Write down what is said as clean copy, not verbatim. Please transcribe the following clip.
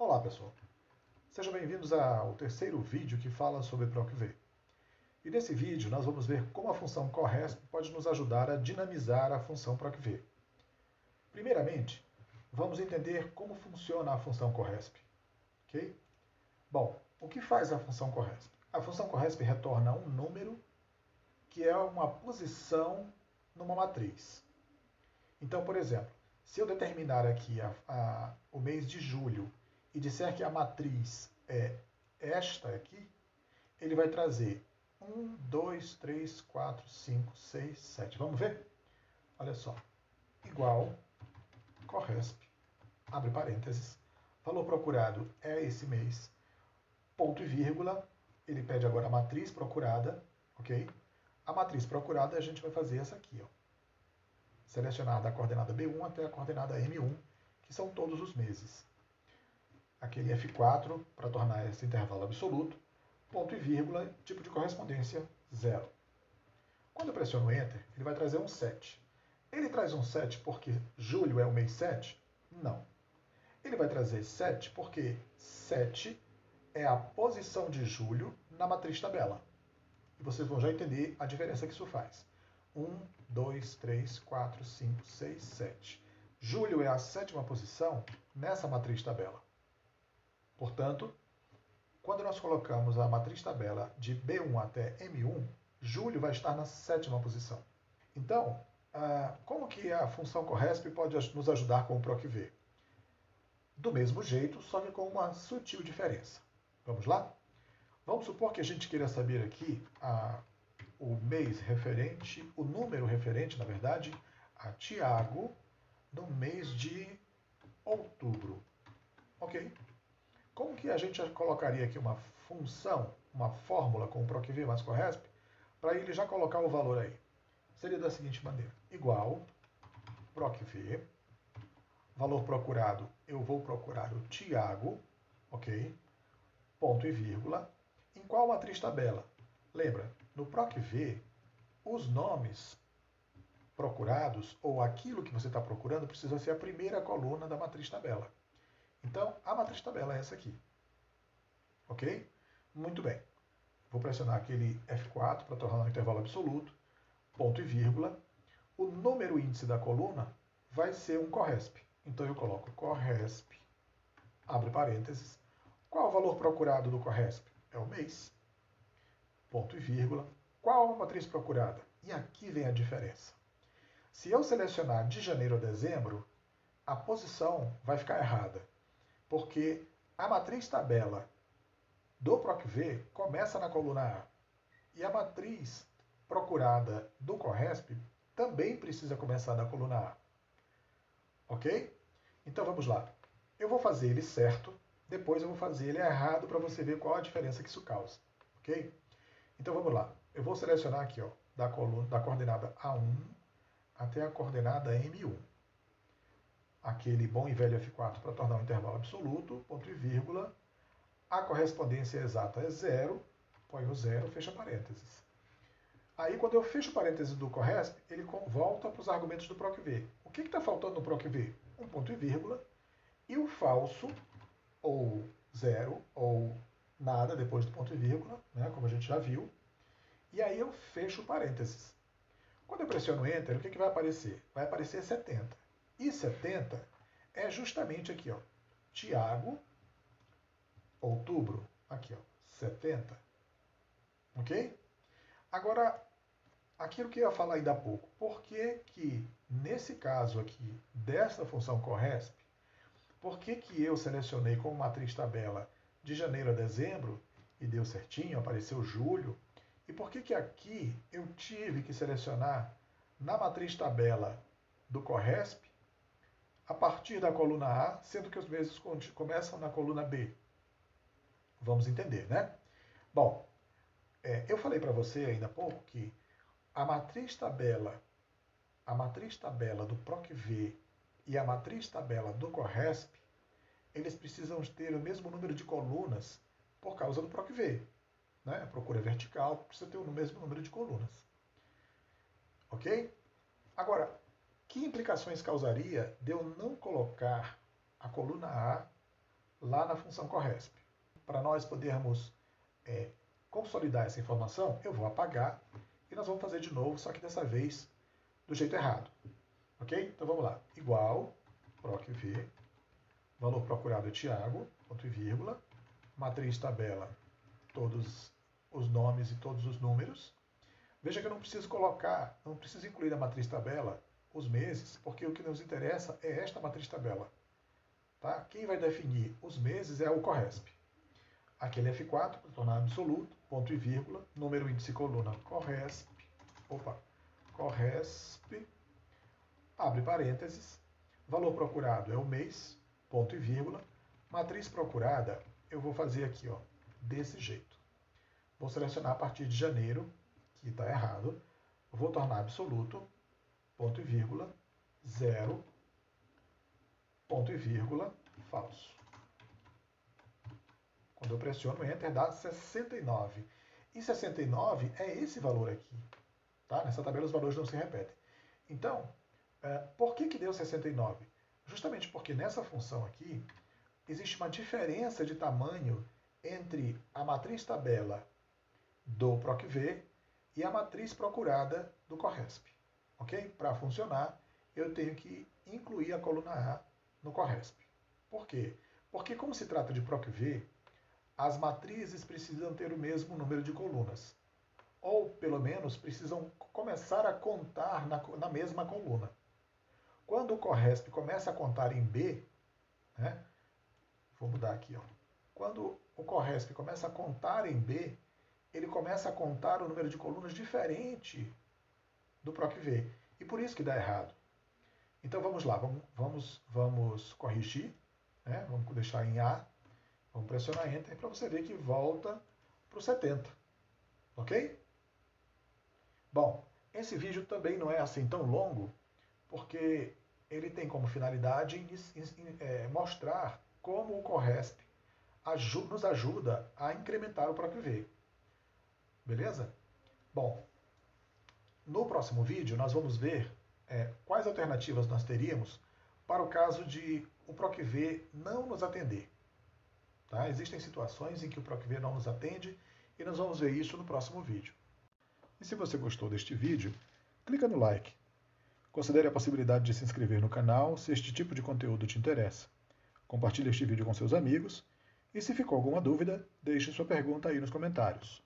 Olá pessoal, sejam bem-vindos ao terceiro vídeo que fala sobre PROC-V. E nesse vídeo nós vamos ver como a função CORRESP pode nos ajudar a dinamizar a função PROC-V. Primeiramente, vamos entender como funciona a função CORRESP. Ok? Bom, o que faz a função CORRESP? A função CORRESP retorna um número que é uma posição numa matriz. Então, por exemplo, se eu determinar aqui o mês de julho e disser que a matriz é esta aqui, ele vai trazer 1, 2, 3, 4, 5, 6, 7. Vamos ver? Olha só. Igual, CORRESP, abre parênteses, valor procurado é esse mês, ponto e vírgula, ele pede agora a matriz procurada, ok? A matriz procurada a gente vai fazer essa aqui, ó. Selecionar da coordenada B1 até a coordenada M1, que são todos os meses. Aquele F4 para tornar esse intervalo absoluto, ponto e vírgula, tipo de correspondência 0. Quando eu pressiono Enter, ele vai trazer um 7. Ele traz um 7 porque julho é o mês 7? Não. Ele vai trazer 7 porque 7 é a posição de julho na matriz tabela. E vocês vão já entender a diferença que isso faz. 1, 2, 3, 4, 5, 6, 7. Julho é a sétima posição nessa matriz tabela. Portanto, quando nós colocamos a matriz tabela de B1 até M1, julho vai estar na sétima posição. Então, como que a função CORRESP pode nos ajudar com o PROC-V? Do mesmo jeito, só que com uma sutil diferença. Vamos lá? Vamos supor que a gente queira saber aqui o mês referente, o número referente, na verdade, a Tiago no mês de outubro. Ok? Como que a gente colocaria aqui uma função, uma fórmula com o PROC-V mais CORRESP, para ele já colocar o valor aí? Seria da seguinte maneira, igual PROC-V, valor procurado, eu vou procurar o Tiago, ok? Ponto e vírgula. Em qual matriz tabela? Lembra, no PROC-V, os nomes procurados, ou aquilo que você está procurando, precisa ser a primeira coluna da matriz tabela. Então, a matriz tabela é essa aqui. Ok? Muito bem. Vou pressionar aquele F4 para tornar um intervalo absoluto, ponto e vírgula. O número índice da coluna vai ser um CORRESP. Então eu coloco CORRESP, abre parênteses. Qual o valor procurado do CORRESP? É o mês, ponto e vírgula. Qual a matriz procurada? E aqui vem a diferença. Se eu selecionar de janeiro a dezembro, a posição vai ficar errada, porque a matriz tabela do PROC-V começa na coluna A. E a matriz procurada do CORRESP também precisa começar na coluna A. Ok? Então vamos lá. Eu vou fazer ele certo, depois eu vou fazer ele errado para você ver qual a diferença que isso causa. Ok? Então vamos lá. Eu vou selecionar aqui, ó, da coordenada A1 até a coordenada M1. Aquele bom e velho F4 para tornar um intervalo absoluto, ponto e vírgula. A correspondência exata é 0, põe o 0, fecha parênteses. Aí, quando eu fecho o parênteses do CORRESP, ele volta para os argumentos do PROC-V. O que está faltando no PROC-V? Um ponto e vírgula, e o falso, ou 0, ou nada depois do ponto e vírgula, né, como a gente já viu. E aí eu fecho o parênteses. Quando eu pressiono Enter, o que vai aparecer? Vai aparecer 70. E 70 é justamente aqui, ó, Tiago, outubro, aqui, ó, 70. Ok? Agora, aquilo que eu ia falar ainda há pouco, por que nesse caso aqui, dessa função CORRESP, por que eu selecionei como matriz tabela de janeiro a dezembro e deu certinho, apareceu julho, e por que aqui eu tive que selecionar na matriz tabela do CORRESP a partir da coluna A, sendo que os meses começam na coluna B? Vamos entender, né? Bom, eu falei para você ainda há pouco que a matriz tabela do PROC-V e a matriz tabela do CORRESP, eles precisam ter o mesmo número de colunas por causa do PROC-V. Né? A procura vertical precisa ter o mesmo número de colunas. Ok? Agora, que implicações causaria de eu não colocar a coluna A lá na função corresp. Para nós podermos consolidar essa informação, eu vou apagar e nós vamos fazer de novo, só que dessa vez do jeito errado. Ok? Então vamos lá. Igual, procv, valor procurado é Tiago, ponto e vírgula, matriz tabela, todos os nomes e todos os números. Veja que eu não preciso colocar, não preciso incluir na matriz tabela os meses, porque o que nos interessa é esta matriz tabela. Tá? Quem vai definir os meses é o corresp. Aquele F4, para tornar absoluto, ponto e vírgula, número, índice, coluna, corresp, abre parênteses, valor procurado é o mês, ponto e vírgula, matriz procurada, eu vou fazer aqui, ó, desse jeito. Vou selecionar a partir de janeiro, que está errado, vou tornar absoluto, ponto e vírgula, 0, ponto e vírgula, falso. Quando eu pressiono Enter, dá 69. E 69 é esse valor aqui. Tá? Nessa tabela os valores não se repetem. Então, por que deu 69? Justamente porque nessa função aqui, existe uma diferença de tamanho entre a matriz tabela do procv e a matriz procurada do corresp. Ok? Para funcionar, eu tenho que incluir a coluna A no corresp. Por quê? Porque como se trata de procv, as matrizes precisam ter o mesmo número de colunas. Ou, pelo menos, precisam começar a contar na mesma coluna. Quando o corresp começa a contar em B, né, vou mudar aqui, ó. Quando o corresp começa a contar em B, ele começa a contar o número de colunas diferente do procv. E por isso que dá errado. Então vamos lá, vamos corrigir, né? Vamos deixar em A, vamos pressionar Enter para você ver que volta para o 70. Ok? Bom, esse vídeo também não é assim tão longo, porque ele tem como finalidade mostrar como o corresp nos ajuda a incrementar o procv. Beleza? Bom, no próximo vídeo nós vamos ver quais alternativas nós teríamos para o caso de o procv não nos atender. Tá? Existem situações em que o procv não nos atende e nós vamos ver isso no próximo vídeo. E se você gostou deste vídeo, clica no like. Considere a possibilidade de se inscrever no canal se este tipo de conteúdo te interessa. Compartilhe este vídeo com seus amigos e se ficou alguma dúvida, deixe sua pergunta aí nos comentários.